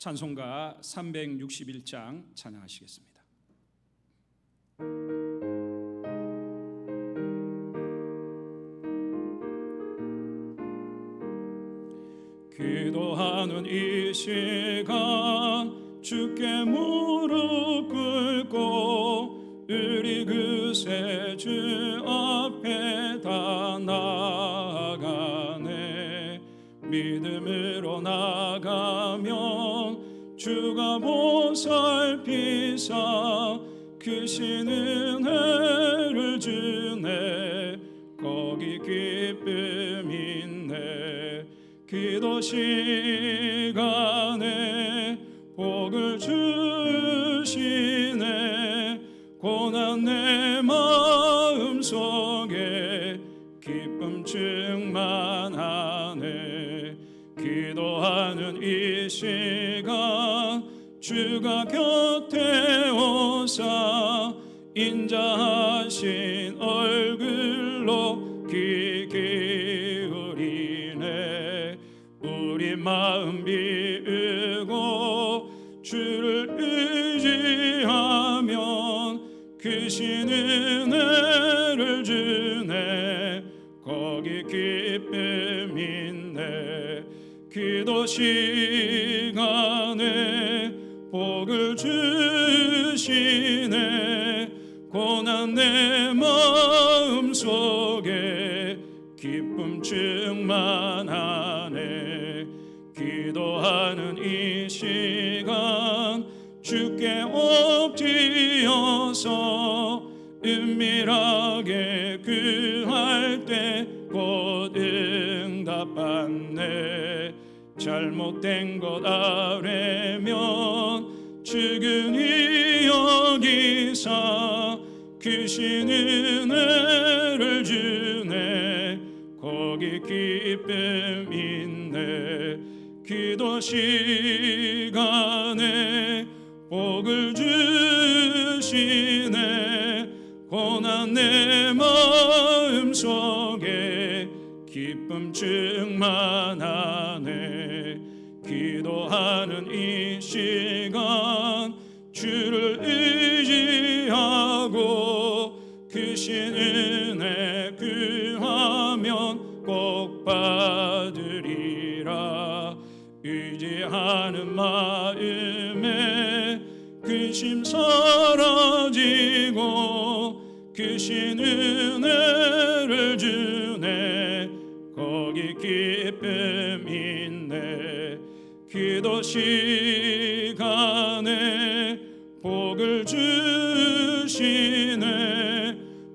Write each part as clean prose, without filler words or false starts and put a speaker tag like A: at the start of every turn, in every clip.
A: 찬송가 361장 찬양하시겠습니다. 기도하는 이 시간 주께 무릎 꿇고 우리 그새 주 앞에 다 나아가네. 믿음으로 나가면 주가 보살피사 크신 은혜를 주네. 거기 기쁨 있네. 기도 시간에 복을 주시네. 고난 내 마음속에 기쁨 충만하네. 기도하는 이 시간 주가 곁에 오사 인자하신 얼굴로 귀 기울이네. 우리 마음 비우고 주를 의지하면 크신 은혜를 주네. 거기 기쁨 있네. 기도 시간에 복을 주시네. 고난 내 마음속에 기쁨 충만하네. 기도하는 이 시간 주께 엎드려서 은밀하게 구할 때 곧 응답받네. 잘못된 것 아뢰면 주근히 여기사 크신 은혜를 주네. 거기 기쁨 있네. 기도 시간에 복을 주시네. 고난 내 마음속에 기쁨 충만하네. 기도하는 이 시간 주를 의지하고 크신 은혜 구하면 꼭 받으리라. 의지하는 마음에 근심 사라지고 크신 은혜를 주네. 거기 기쁨 있네. 기도 시간에 복을 주시네.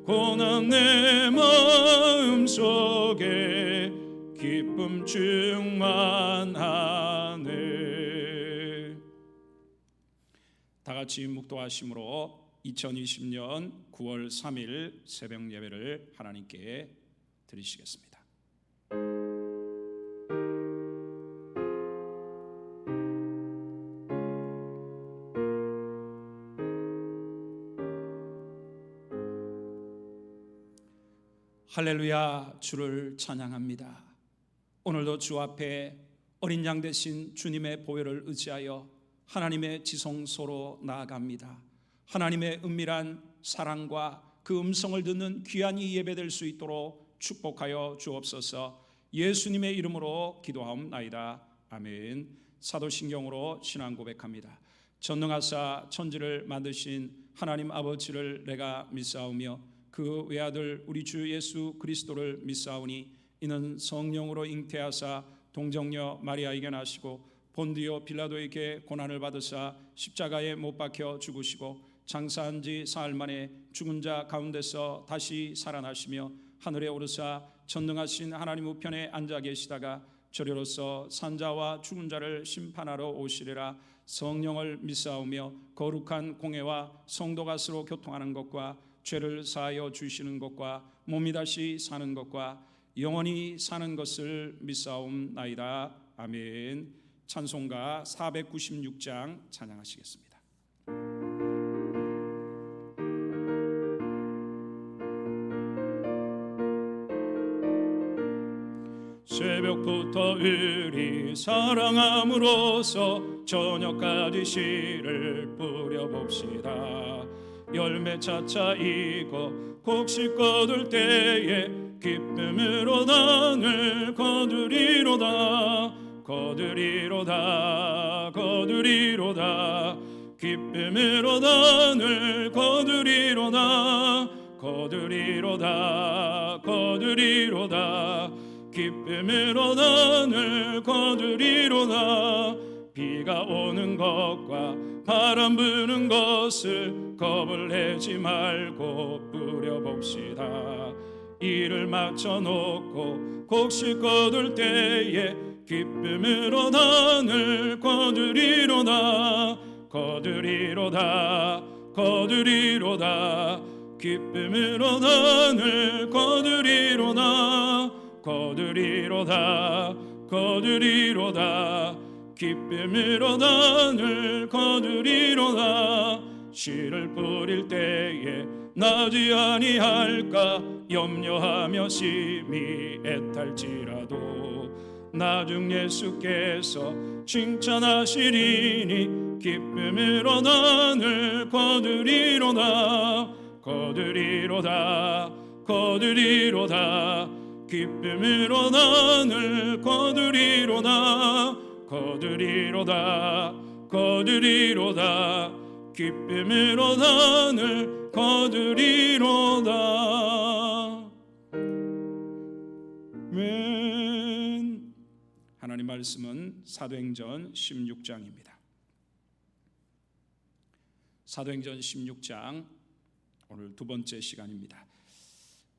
A: 고난 내 마음속에 기쁨 충만하네. 다 같이 묵도하심으로 2020년 9월 3일 새벽 예배를 하나님께 드리시겠습니다. 할렐루야. 주를 찬양합니다. 오늘도 주 앞에 어린 양 되신 주님의 보혈을 의지하여 하나님의 지성소로 나아갑니다. 하나님의 은밀한 사랑과 그 음성을 듣는 귀한 이 예배될 수 있도록 축복하여 주옵소서. 예수님의 이름으로 기도하옵나이다. 아멘. 사도신경으로 신앙 고백합니다. 전능하사 천지를 만드신 하나님 아버지를 내가 믿사오며 그 외아들 우리 주 예수 그리스도를 믿사오니 이는 성령으로 잉태하사 동정녀 마리아에게 나시고 본디오 빌라도에게 고난을 받으사 십자가에 못 박혀 죽으시고 장사한 지 사흘 만에 죽은 자 가운데서 다시 살아나시며 하늘에 오르사 전능하신 하나님 우편에 앉아 계시다가 저리로서 산자와 죽은 자를 심판하러 오시리라. 성령을 믿사오며 거룩한 공회와 성도가 서로 교통하는 것과 죄를 사하여 주시는 것과 몸이 다시 사는 것과 영원히 사는 것을 믿사옵나이다. 아멘. 찬송가 496장 찬양하시겠습니다. 새벽부터 더 의리 사랑함으로써 저녁까지 씨를 뿌려봅시다. 열매 차차 익어 곡식 거둘 때에 기쁨으로 단을 거두리로다. 거두리로다. 거두리로다. 기쁨으로 단을 거두리로다. 거두리로다. 거두리로다. 기쁨으로 단을 거두리로다. 비가 오는 것과 바람 부는 것을 겁을 내지 말고 뿌려봅시다. 이를 맞춰놓고 곡식 거둘 때에 기쁨으로 단을 거두리로다. 거두리로다. 거두리로다. 기쁨으로 단을 거두리로다. 거두리로다. 거두리로다. 기쁨으로 단을 거두리로다. 씨를 뿌릴 때에 나지 아니할까 염려하며 심히 애탈지라도 나중 예수께서 칭찬하시리니 기쁨으로 단을 거두리로다. 거두리로다. 거두리로다. 기쁨으로 단을 거두리로다. 거두리로다. 거두리로다. 기쁨으로 단을 거두리로다. 아멘. 하나님 말씀은 사도행전 16장입니다. 사도행전 16장 오늘 두 번째 시간입니다.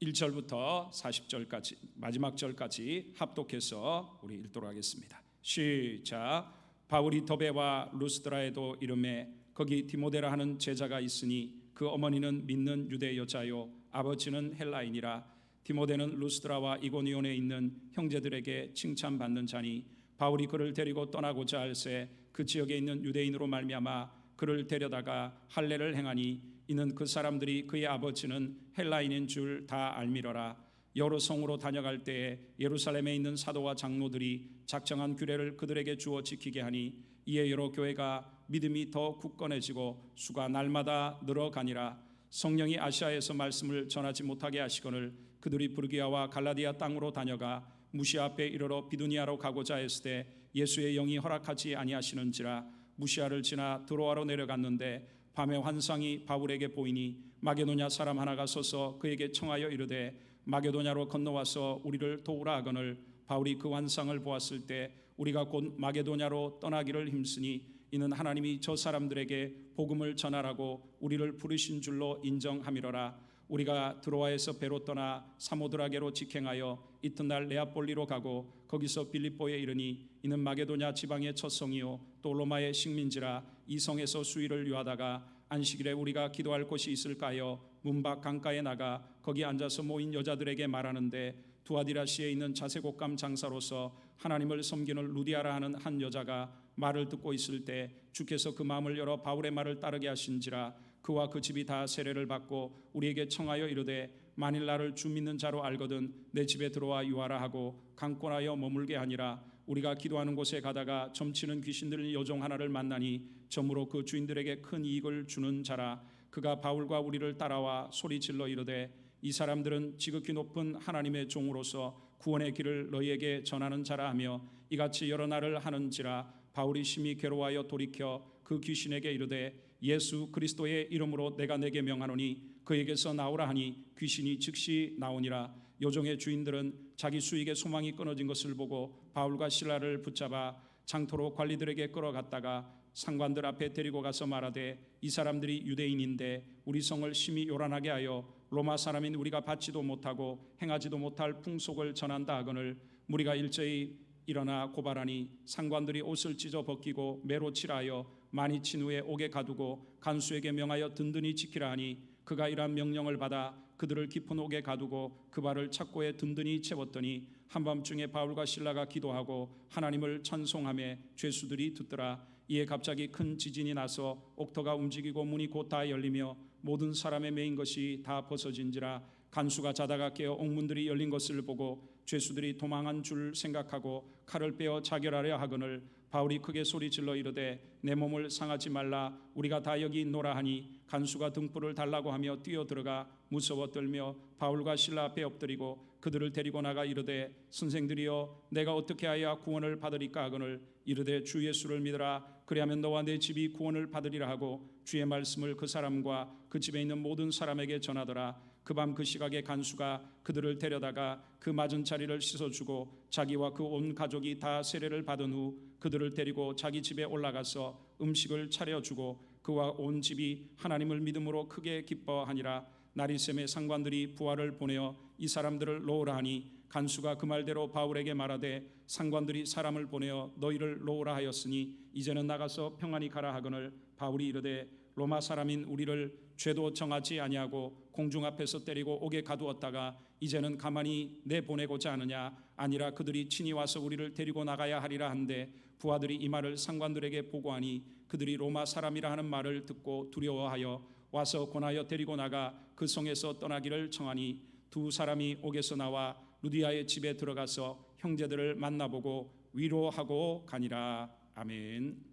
A: 1절부터 40절까지 마지막 절까지 합독해서 우리 읽도록 하겠습니다. 시작. 바울이 더베와 루스드라에도 이르매 거기 디모데라 하는 제자가 있으니 그 어머니는 믿는 유대 여자요 아버지는 헬라인이라. 디모데는 루스드라와 이고니온에 있는 형제들에게 칭찬받는 자니 바울이 그를 데리고 떠나고자 할새 그 지역에 있는 유대인으로 말미암아 그를 데려다가 할례를 행하니 이는 그 사람들이 그의 아버지는 헬라인인 줄 다 알미러라. 여러 성으로 다녀갈 때에 예루살렘에 있는 사도와 장로들이 작정한 규례를 그들에게 주어 지키게 하니 이에 여러 교회가 믿음이 더 굳건해지고 수가 날마다 늘어가니라. 성령이 아시아에서 말씀을 전하지 못하게 하시거늘 그들이 부르기아와 갈라디아 땅으로 다녀가 무시아 앞에 이르러 비두니아로 가고자 했을 때 예수의 영이 허락하지 아니하시는지라. 무시아를 지나 드로아로 내려갔는데 밤에 환상이 바울에게 보이니 마게도냐 사람 하나가 서서 그에게 청하여 이르되 마게도냐로 건너와서 우리를 도우라 하거늘 바울이 그 환상을 보았을 때 우리가 곧 마게도냐로 떠나기를 힘쓰니 이는 하나님이 저 사람들에게 복음을 전하라고 우리를 부르신 줄로 인정함이로라. 우리가 드로아에서 배로 떠나 사모드라게로 직행하여 이튿날 네아폴리로 가고 거기서 빌립보에 이르니 이는 마게도냐 지방의 첫 성이요 또 로마의 식민지라. 이 성에서 수일을 유하다가 안식일에 우리가 기도할 곳이 있을까 하여 문밖 강가에 나가 거기 앉아서 모인 여자들에게 말하는데 두아디라시에 있는 자색옷감 장사로서 하나님을 섬기는 루디아라 하는 한 여자가 말을 듣고 있을 때 주께서 그 마음을 열어 바울의 말을 따르게 하신지라. 그와 그 집이 다 세례를 받고 우리에게 청하여 이르되 만일 나를 주 믿는 자로 알거든 내 집에 들어와 유하라 하고 강권하여 머물게 하니라. 우리가 기도하는 곳에 가다가 점치는 귀신들 여종 하나를 만나니 점으로 그 주인들에게 큰 이익을 주는 자라. 그가 바울과 우리를 따라와 소리 질러 이르되 이 사람들은 지극히 높은 하나님의 종으로서 구원의 길을 너희에게 전하는 자라 하며 이같이 여러 날을 하는지라. 바울이 심히 괴로워하여 돌이켜 그 귀신에게 이르되 예수 그리스도의 이름으로 내가 내게 명하노니 그에게서 나오라 하니 귀신이 즉시 나오니라. 요종의 주인들은 자기 수익의 소망이 끊어진 것을 보고 바울과 실라를 붙잡아 장토로 관리들에게 끌어갔다가 상관들 앞에 데리고 가서 말하되 이 사람들이 유대인인데 우리 성을 심히 요란하게 하여 로마 사람인 우리가 받지도 못하고 행하지도 못할 풍속을 전한다 하거늘 무리가 일제히 일어나 고발하니 상관들이 옷을 찢어 벗기고 매로 칠하여 많이 친 후에 옥에 가두고 간수에게 명하여 든든히 지키라 하니 그가 이러한 명령을 받아 그들을 깊은 옥에 가두고 그 발을 착고에 든든히 채웠더니 한밤중에 바울과 실라가 기도하고 하나님을 찬송하며 죄수들이 듣더라. 이에 갑자기 큰 지진이 나서 옥터가 움직이고 문이 곧 다 열리며 모든 사람의 매인 것이 다 벗어진지라. 간수가 자다가 깨어 옥문들이 열린 것을 보고 죄수들이 도망한 줄 생각하고 칼을 빼어 자결하려 하거늘 바울이 크게 소리질러 이르되 내 몸을 상하지 말라 우리가 다 여기 있노라 하니 간수가 등불을 달라고 하며 뛰어들어가 무서워 떨며 바울과 실라 앞에 엎드리고 그들을 데리고 나가 이르되 선생들이여 내가 어떻게 하여 구원을 받으리까 하거늘 이르되 주 예수를 믿으라 그리하면 너와 내 집이 구원을 받으리라 하고 주의 말씀을 그 사람과 그 집에 있는 모든 사람에게 전하더라. 그 밤 그 시각에 간수가 그들을 데려다가 그 맞은 자리를 씻어주고 자기와 그 온 가족이 다 세례를 받은 후 그들을 데리고 자기 집에 올라가서 음식을 차려주고 그와 온 집이 하나님을 믿음으로 크게 기뻐하니라. 나리샘의 상관들이 부하를 보내어 이 사람들을 놓으라 하니 간수가 그 말대로 바울에게 말하되 상관들이 사람을 보내어 너희를 놓으라 하였으니 이제는 나가서 평안히 가라 하거늘 바울이 이르되 로마 사람인 우리를 죄도 정하지 아니하고 공중 앞에서 때리고 옥에 가두었다가 이제는 가만히 내보내고자 하느냐 아니라 그들이 친히 와서 우리를 데리고 나가야 하리라 한데 부하들이 이 말을 상관들에게 보고하니 그들이 로마 사람이라 하는 말을 듣고 두려워하여 와서 권하여 데리고 나가 그 성에서 떠나기를 청하니 두 사람이 옥에서 나와 루디아의 집에 들어가서 형제들을 만나보고 위로하고 가니라. 아멘.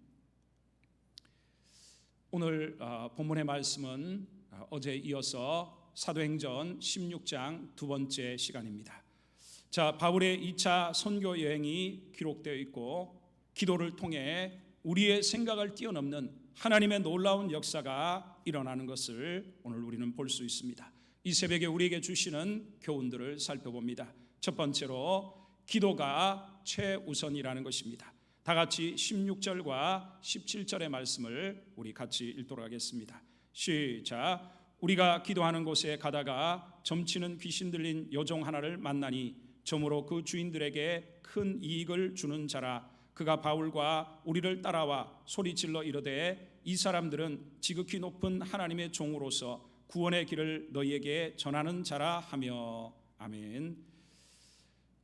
A: 오늘 본문의 말씀은 어제 이어서 사도행전 16장 두 번째 시간입니다. 자, 바울의 2차 선교 여행이 기록되어 있고 기도를 통해 우리의 생각을 뛰어넘는 하나님의 놀라운 역사가 일어나는 것을 오늘 우리는 볼 수 있습니다. 이 새벽에 우리에게 주시는 교훈들을 살펴봅니다. 첫 번째로 기도가 최우선이라는 것입니다. 다 같이 16절과 17절의 말씀을 우리 같이 읽도록 하겠습니다. 시작. 우리가 기도하는 곳에 가다가 점치는 귀신 들린 여종 하나를 만나니 점으로 그 주인들에게 큰 이익을 주는 자라. 그가 바울과 우리를 따라와 소리질러 이르되 이 사람들은 지극히 높은 하나님의 종으로서 구원의 길을 너희에게 전하는 자라 하며. 아멘.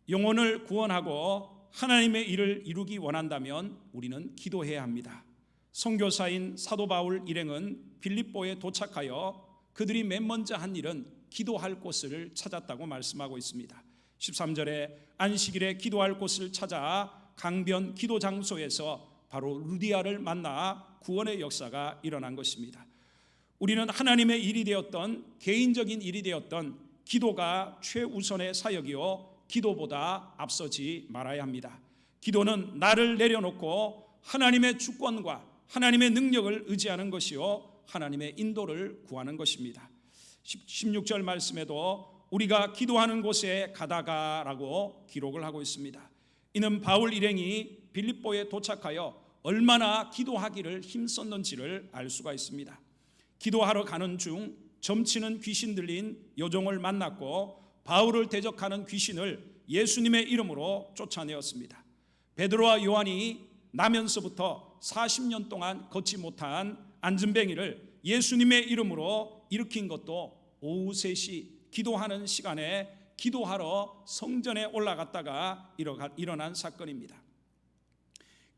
A: 영혼을 구원하고 하나님의 일을 이루기 원한다면 우리는 기도해야 합니다. 선교사인 사도 바울 일행은 빌립보에 도착하여 그들이 맨 먼저 한 일은 기도할 곳을 찾았다고 말씀하고 있습니다. 13절에 안식일에 기도할 곳을 찾아 강변 기도 장소에서 바로 루디아를 만나 구원의 역사가 일어난 것입니다. 우리는 하나님의 일이 되었던 개인적인 일이 되었던 기도가 최우선의 사역이요 기도보다 앞서지 말아야 합니다. 기도는 나를 내려놓고 하나님의 주권과 하나님의 능력을 의지하는 것이요 하나님의 인도를 구하는 것입니다. 16절 말씀에도 우리가 기도하는 곳에 가다가라고 기록을 하고 있습니다. 이는 바울 일행이 빌립보에 도착하여 얼마나 기도하기를 힘썼는지를 알 수가 있습니다. 기도하러 가는 중 점치는 귀신 들린 여종을 만났고 바울을 대적하는 귀신을 예수님의 이름으로 쫓아내었습니다. 베드로와 요한이 나면서부터 40년 동안 걷지 못한 안진뱅이를 예수님의 이름으로 일으킨 것도 오후 3시 기도하는 시간에 기도하러 성전에 올라갔다가 일어난 사건입니다.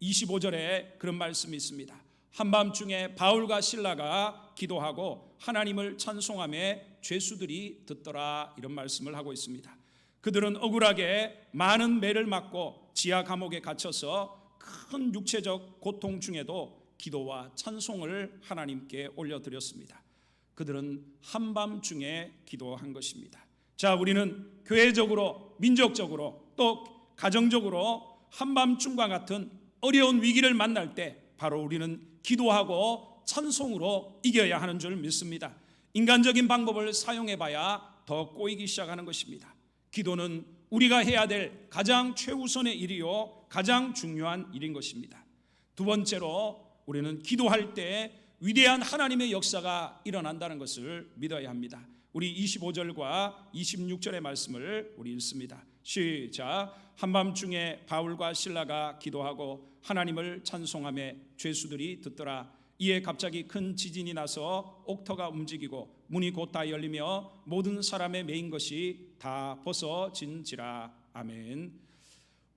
A: 25절에 그런 말씀이 있습니다. 한밤중에 바울과 실라가 기도하고 하나님을 찬송하며 죄수들이 듣더라, 이런 말씀을 하고 있습니다. 그들은 억울하게 많은 매를 맞고 지하 감옥에 갇혀서 큰 육체적 고통 중에도 기도와 찬송을 하나님께 올려드렸습니다. 그들은 한밤중에 기도한 것입니다. 자, 우리는 교회적으로, 민족적으로, 또 가정적으로 한밤중과 같은 어려운 위기를 만날 때 바로 우리는 기도하고 찬송으로 이겨야 하는 줄 믿습니다. 인간적인 방법을 사용해봐야 더 꼬이기 시작하는 것입니다. 기도는 우리가 해야 될 가장 최우선의 일이요 가장 중요한 일인 것입니다. 두 번째로 우리는 기도할 때 위대한 하나님의 역사가 일어난다는 것을 믿어야 합니다. 우리 25절과 26절의 말씀을 우리 읽습니다. 시작. 한밤중에 바울과 실라가 기도하고 하나님을 찬송하며 죄수들이 듣더라. 이에 갑자기 큰 지진이 나서 옥터가 움직이고 문이 곧 다 열리며 모든 사람의 메인 것이 다 벗어진지라. 아멘.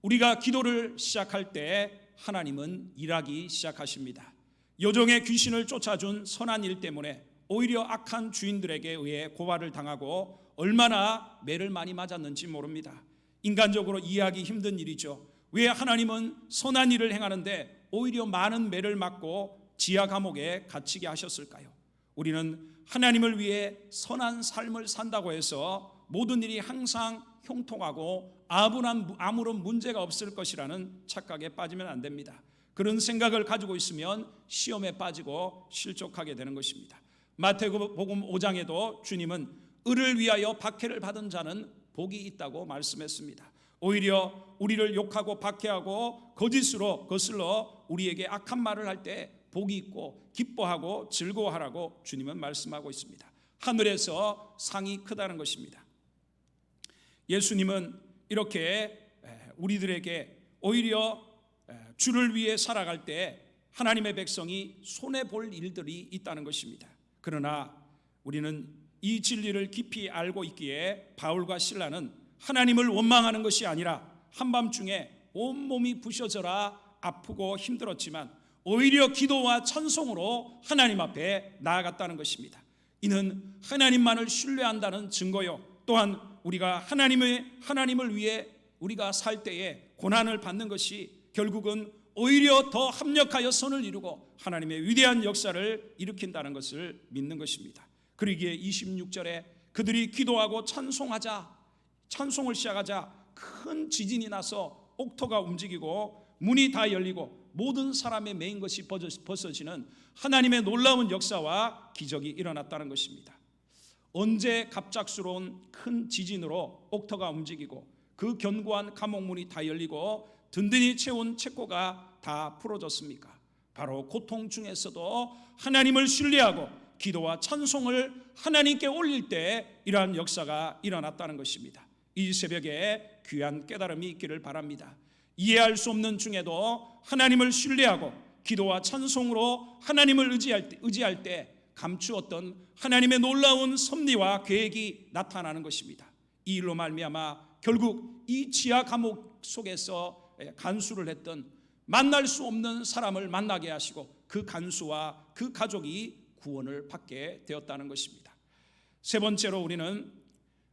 A: 우리가 기도를 시작할 때 하나님은 일하기 시작하십니다. 여종의 귀신을 쫓아준 선한 일 때문에 오히려 악한 주인들에게 의해 고발을 당하고 얼마나 매를 많이 맞았는지 모릅니다. 인간적으로 이해하기 힘든 일이죠. 왜 하나님은 선한 일을 행하는데 오히려 많은 매를 맞고 지하 감옥에 갇히게 하셨을까요? 우리는 하나님을 위해 선한 삶을 산다고 해서 모든 일이 항상 형통하고 아무런 문제가 없을 것이라는 착각에 빠지면 안 됩니다. 그런 생각을 가지고 있으면 시험에 빠지고 실족하게 되는 것입니다. 마태복음 5장에도 주님은 의를 위하여 박해를 받은 자는 복이 있다고 말씀했습니다. 오히려 우리를 욕하고 박해하고 거짓으로 거슬러 우리에게 악한 말을 할 때 복이 있고 기뻐하고 즐거워하라고 주님은 말씀하고 있습니다. 하늘에서 상이 크다는 것입니다. 예수님은 이렇게 우리들에게 오히려 주를 위해 살아갈 때 하나님의 백성이 손해볼 일들이 있다는 것입니다. 그러나 우리는 이 진리를 깊이 알고 있기에 바울과 실라는 하나님을 원망하는 것이 아니라 한밤중에 온몸이 부셔져라 아프고 힘들었지만 오히려 기도와 찬송으로 하나님 앞에 나아갔다는 것입니다. 이는 하나님만을 신뢰한다는 증거요, 또한 우리가 하나님을 위해 우리가 살 때에 고난을 받는 것이 결국은 오히려 더 합력하여 선을 이루고 하나님의 위대한 역사를 일으킨다는 것을 믿는 것입니다. 그러기에 26절에 그들이 기도하고 찬송을 시작하자 큰 지진이 나서 옥토가 움직이고 문이 다 열리고 모든 사람의 매인 것이 벗어지는 하나님의 놀라운 역사와 기적이 일어났다는 것입니다. 언제 갑작스러운 큰 지진으로 옥토가 움직이고 그 견고한 감옥문이 다 열리고 든든히 채운 채고가 다 풀어졌습니까? 바로 고통 중에서도 하나님을 신뢰하고 기도와 찬송을 하나님께 올릴 때 이러한 역사가 일어났다는 것입니다. 이 새벽에 귀한 깨달음이 있기를 바랍니다. 이해할 수 없는 중에도 하나님을 신뢰하고 기도와 찬송으로 하나님을 의지할 때 감추었던 하나님의 놀라운 섭리와 계획이 나타나는 것입니다. 이 일로 말미암아 결국 이 지하 감옥 속에서 간수를 했던 만날 수 없는 사람을 만나게 하시고 그 간수와 그 가족이 구원을 받게 되었다는 것입니다. 세 번째로 우리는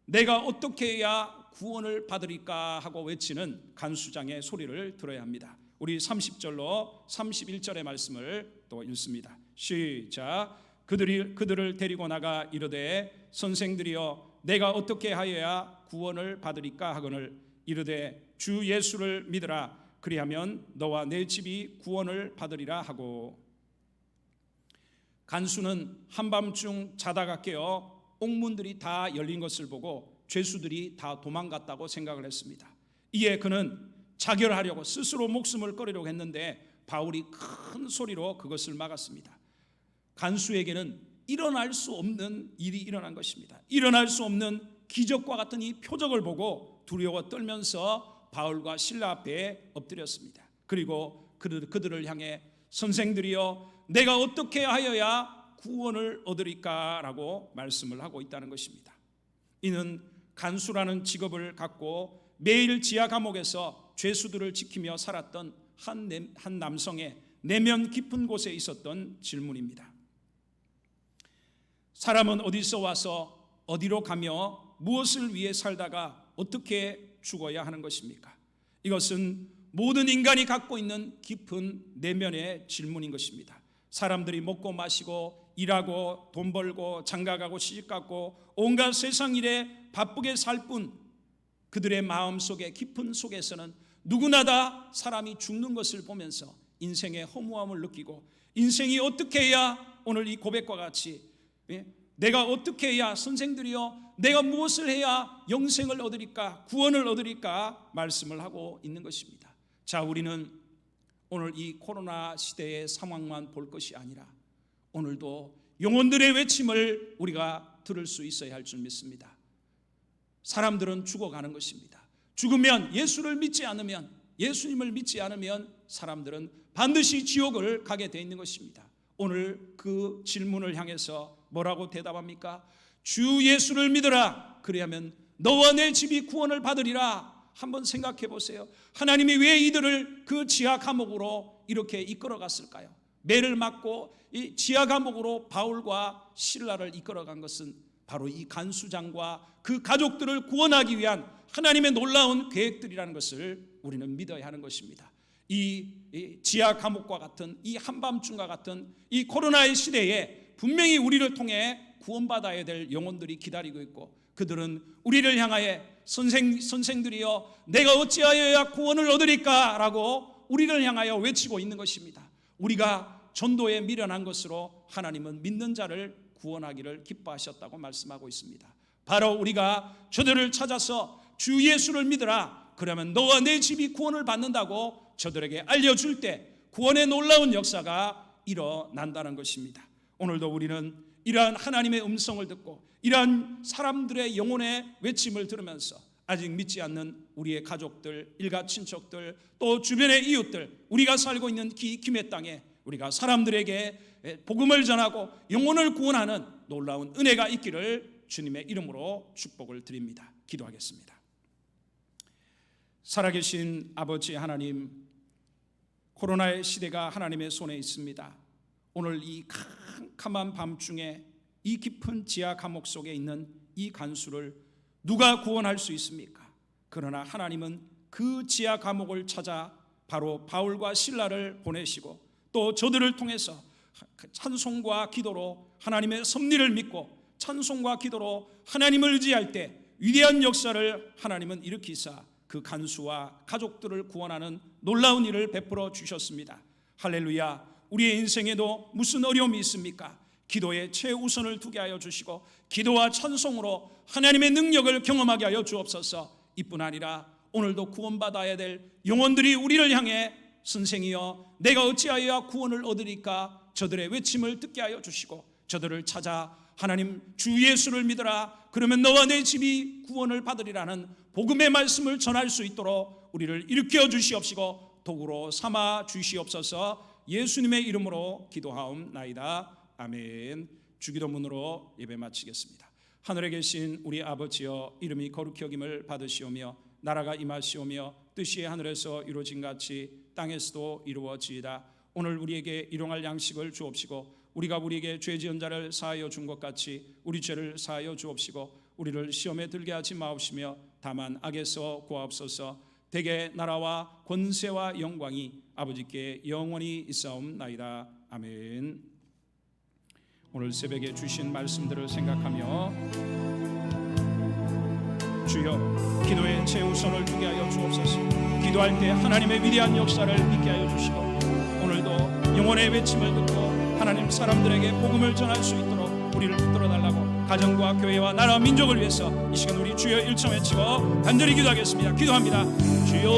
A: 내가 어떻게 해야 구원을 받으리까 하고 외치는 간수장의 소리를 들어야 합니다. 우리 30절로 31절의 말씀을 또 읽습니다. 시작. 그들을 데리고 나가 이르되 선생들이여 내가 어떻게 하여야 구원을 받으리까 하거늘 이르되 주 예수를 믿으라 그리하면 너와 내 집이 구원을 받으리라 하고. 간수는 한밤중 자다가 깨어 옥문들이 다 열린 것을 보고 죄수들이 다 도망갔다고 생각을 했습니다. 이에 그는 자결하려고 스스로 목숨을 꺼리려고 했는데 바울이 큰 소리로 그것을 막았습니다. 간수에게는 일어날 수 없는 일이 일어난 것입니다. 일어날 수 없는 기적과 같은 이 표적을 보고 두려워 떨면서 바울과 실라 앞에 엎드렸습니다. 그리고 그들을 향해 선생들이여 내가 어떻게 하여야 구원을 얻으리까 라고 말씀을 하고 있다는 것입니다. 이는 간수라는 직업을 갖고 매일 지하 감옥에서 죄수들을 지키며 살았던 한 남성의 내면 깊은 곳에 있었던 질문입니다. 사람은 어디서 와서 어디로 가며 무엇을 위해 살다가 어떻게 죽어야 하는 것입니까? 이것은 모든 인간이 갖고 있는 깊은 내면의 질문인 것입니다. 사람들이 먹고 마시고 일하고 돈 벌고 장가가고 시집가고 온갖 세상 일에 바쁘게 살 뿐 그들의 마음속에 깊은 속에서는 누구나 다 사람이 죽는 것을 보면서 인생의 허무함을 느끼고 인생이 어떻게 해야 오늘 이 고백과 같이 내가 어떻게 해야 선생들이여 내가 무엇을 해야 영생을 얻으리까 구원을 얻으리까 말씀을 하고 있는 것입니다. 자, 우리는 오늘 이 코로나 시대의 상황만 볼 것이 아니라 오늘도 영혼들의 외침을 우리가 들을 수 있어야 할 줄 믿습니다. 사람들은 죽어가는 것입니다. 죽으면 예수님을 믿지 않으면 사람들은 반드시 지옥을 가게 돼 있는 것입니다. 오늘 그 질문을 향해서 뭐라고 대답합니까? 주 예수를 믿으라 그리하면 너와 내 집이 구원을 받으리라. 한번 생각해 보세요. 하나님이 왜 이들을 그 지하 감옥으로 이렇게 이끌어 갔을까요? 매를 맞고 이 지하 감옥으로 바울과 실라를 이끌어 간 것은 바로 이 간수장과 그 가족들을 구원하기 위한 하나님의 놀라운 계획들이라는 것을 우리는 믿어야 하는 것입니다. 이 지하 감옥과 같은, 이 한밤중과 같은 이 코로나의 시대에 분명히 우리를 통해 구원받아야 될 영혼들이 기다리고 있고, 그들은 우리를 향하여 선생들이여 내가 어찌하여야 구원을 얻으리까 라고 우리를 향하여 외치고 있는 것입니다. 우리가 전도에 미련한 것으로 하나님은 믿는 자를 구원하기를 기뻐하셨다고 말씀하고 있습니다. 바로 우리가 저들을 찾아서 주 예수를 믿으라, 그러면 너와 내 집이 구원을 받는다고 저들에게 알려줄 때 구원의 놀라운 역사가 일어난다는 것입니다. 오늘도 우리는 이러한 하나님의 음성을 듣고 이러한 사람들의 영혼의 외침을 들으면서 아직 믿지 않는 우리의 가족들, 일가 친척들, 또 주변의 이웃들, 우리가 살고 있는 김해 땅에 우리가 사람들에게 복음을 전하고 영혼을 구원하는 놀라운 은혜가 있기를 주님의 이름으로 축복을 드립니다. 기도하겠습니다. 살아계신 아버지 하나님, 코로나의 시대가 하나님의 손에 있습니다. 오늘 이 캄캄한 밤중에 이 깊은 지하 감옥 속에 있는 이 간수를 누가 구원할 수 있습니까? 그러나 하나님은 그 지하 감옥을 찾아 바로 바울과 실라를 보내시고 또 저들을 통해서 찬송과 기도로 하나님의 섭리를 믿고 찬송과 기도로 하나님을 의지할 때 위대한 역사를 하나님은 일으키사 그 간수와 가족들을 구원하는 놀라운 일을 베풀어 주셨습니다. 할렐루야. 우리의 인생에도 무슨 어려움이 있습니까? 기도에 최우선을 두게 하여 주시고 기도와 찬송으로 하나님의 능력을 경험하게 하여 주옵소서. 이뿐 아니라 오늘도 구원받아야 될 영혼들이 우리를 향해 선생이여 내가 어찌하여야 구원을 얻으리까 저들의 외침을 듣게 하여 주시고 저들을 찾아 하나님 주 예수를 믿으라, 그러면 너와 내 집이 구원을 받으리라는 복음의 말씀을 전할 수 있도록 우리를 일으켜 주시옵시고 도구로 삼아 주시옵소서. 예수님의 이름으로 기도하옵나이다. 아멘. 주기도문으로 예배 마치겠습니다. 하늘에 계신 우리 아버지여, 이름이 거룩히 여김을 받으시오며 나라가 임하시오며 뜻이 하늘에서 이루어진 같이 땅에서도 이루어지이다. 오늘 우리에게 일용할 양식을 주옵시고 우리가 우리에게 죄 지은 자를 사하여 준 것 같이 우리 죄를 사하여 주옵시고 우리를 시험에 들게 하지 마옵시며 다만 악에서 구하옵소서. 대개 나라와 권세와 영광이 아버지께 영원히 있사옵나이다. 아멘. 오늘 새벽에 주신 말씀들을 생각하며 주여 기도에 최우선을 두게 하여 주옵소서. 기도할 때 하나님의 위대한 역사를 믿게 하여 주시고 오늘도 영혼의 외침을 듣고 하나님 사람들에게 복음을 전할 수 있도록 우리를 붙들어 달라고 가정과 교회와 나라와 민족을 위해서 이 시간 우리 주여 일청 외치고 간절히 기도하겠습니다. 기도합니다. 주여,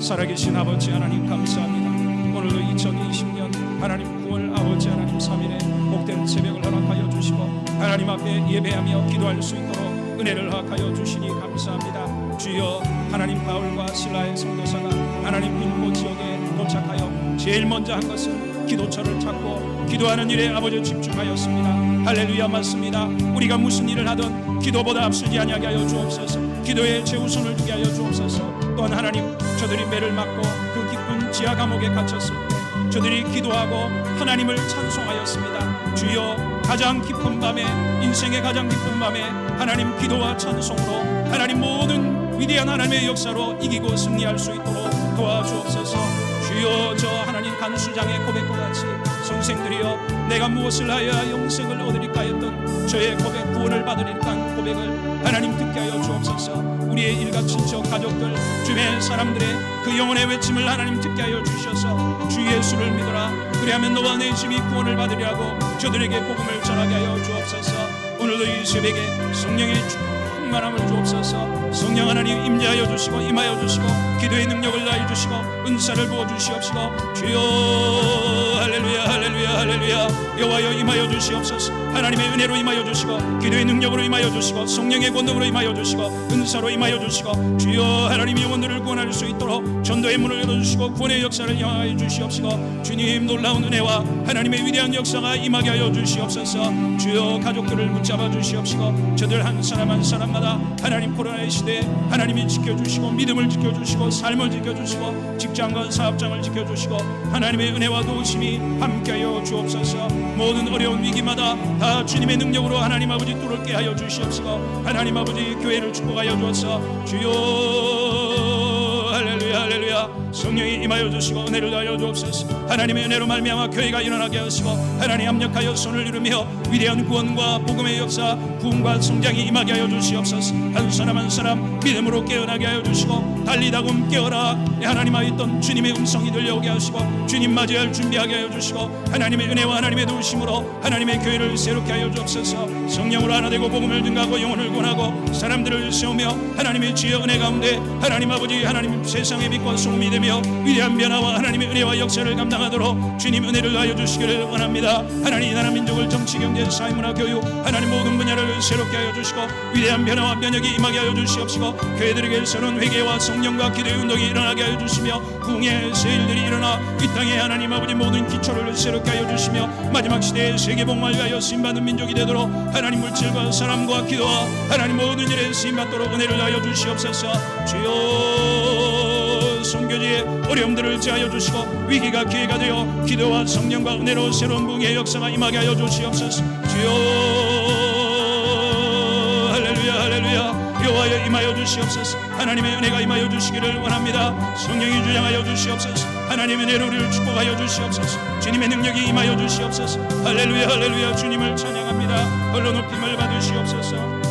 A: 살아계신 아버지 하나님 감사합니다. 오늘도 2020년 하나님 9월 아버지 하나님 3일에 복된 새벽을 허락하여 주시고 하나님 앞에 예배하며 기도할 수 있도록 은혜를 허락하여 주시니 감사합니다. 주여, 하나님 바울과 실라의 선교사가 하나님 빌보 지역에 도착하여 제일 먼저 한 것은 기도처를 찾고 기도하는 일에 아버지 집중하였습니다. 할렐루야. 맞습니다. 우리가 무슨 일을 하든 기도보다 앞서지 아니하게 하여 주옵소서. 기도에 최우선을 두게 하여 주옵소서. 또한 하나님, 저들이 매를 맞고 그 깊은 지하 감옥에 갇혔을 때 저들이 기도하고 하나님을 찬송하였습니다. 주여, 가장 깊은 밤에, 인생의 가장 깊은 밤에 하나님 기도와 찬송으로 하나님 모든 위대한 하나님의 역사로 이기고 승리할 수 있도록 도와주옵소서. 주여, 저 하나님 간수장의 고백과 같이 선생들이여 내가 무엇을 하여야 영생을 얻으리까 했던 저의 고백, 구원을 받으리까 한 고백을 하나님 듣게 하여 주옵소서. 우리의 일가 친척 가족들 주변 사람들의 그 영혼의 외침을 하나님 듣게 하여 주셔서 주 예수를 믿어라, 그리하면 너와 내 집이 구원을 받으리라고 저들에게 복음을 전하게 하여 주옵소서. 오늘도 이 새벽에 성령의 충만함을 주옵소서. 성령 하나님 임재하여 주시고 임하여 주시고 기도의 능력을 다해 주시고 은사를 부어 주시옵시고 주여, 할렐루야 할렐루야 할렐루야. 여호와여 임하여 주시옵소서. 하나님의 은혜로 임하여 주시고 기도의 능력으로 임하여 주시고 성령의 권능으로 임하여 주시고 은사로 임하여 주시고 주여, 하나님이 영혼들을 구원할 수 있도록 전도의 문을 열어주시고 구원의 역사를 임하여 주시옵시고 주님, 놀라운 은혜와 하나님의 위대한 역사가 임하게 하여 주시옵소서. 주여, 가족들을 붙잡아 주시옵시고 저들 한 사람 한 사람마다 하나님 코로나의 시대에 하나님이 지켜주시고 믿음을 지켜주시고 삶을 지켜주시고 지켜주시고 직장과 사업장을 지켜주시고 하나님의 은혜와 도우심이 함께하여 주옵소서. 모든 어려운 위기마다 다 주님의 능력으로 하나님 아버지 뚫게 하여 주시옵시고 하나님 아버지 교회를 축복하여 주옵소서. 주여 할렐루야 할렐루야. 성령이 임하여 주시고 은혜를 더하여 주옵소서. 하나님의 은혜로 말미암아 교회가 일어나게 하시고 하나님 합력하여 손을 이루며 위대한 구원과 복음의 역사 부흥과 성장이 임하게 하여 주시옵소서. 한 사람 한 사람 믿음으로 깨어나게 하여 주시고 달리다금 깨어라 하나님 있던 주님의 음성이 들려오게 하시고 주님 맞이할 준비하게 하여 주시고 하나님의 은혜와 하나님의 도우심으로 하나님의 교회를 새롭게 하여 주옵소서. 성령으로 하나 되고 복음을 증가하고 영혼을 권하고 사람들을 세우며 하나님의 지혜 은혜 가운데 하나님 아버지 하나님 세상의 빛과 소금이 되며 위대한 변화와 하나님의 은혜와 역사를 감당하도록 주님 은혜를 하여 주시기를 원합니다. 하나님 이 나라 민족을 정치 경제 사회 문화 교육 하나님 모든 분야를 새롭게 하여 주시고 위대한 변화와 변혁이 임하게 하여 주시옵시고 교회들에게 새로운 회개와 성령과 기도의 운동이 일어나게 하여 주시며 부흥의 새 일들이 일어나 이 땅에 하나님 아버지 모든 기초를 새롭게 하여 주시며 마지막 시대에 세계 복음을 위하여 쓰임받는 민족이 되도록 하나님 물질과 사람과 기도와 하나님 모든 일에 쓰임받도록 은혜를 하여 주시옵소서. 주여 선교지의 어려움들을 제하여 주시고 위기가 기회가 되어 기도와 성령과 은혜로 새로운 부흥의 역사가 임하게 하여 주시옵소서. 주여 할렐루야 할렐루야. 여호와여 임하여 주시옵소서. 하나님의 은혜가 임하여 주시기를 원합니다. 성령이 주장하여 주시옵소서. 하나님의 은혜로 우리를 축복하여 주시옵소서. 주님의 능력이 임하여 주시옵소서. 할렐루야 할렐루야. 주님을 찬양합니다. 홀로 높임을 받으시옵소서.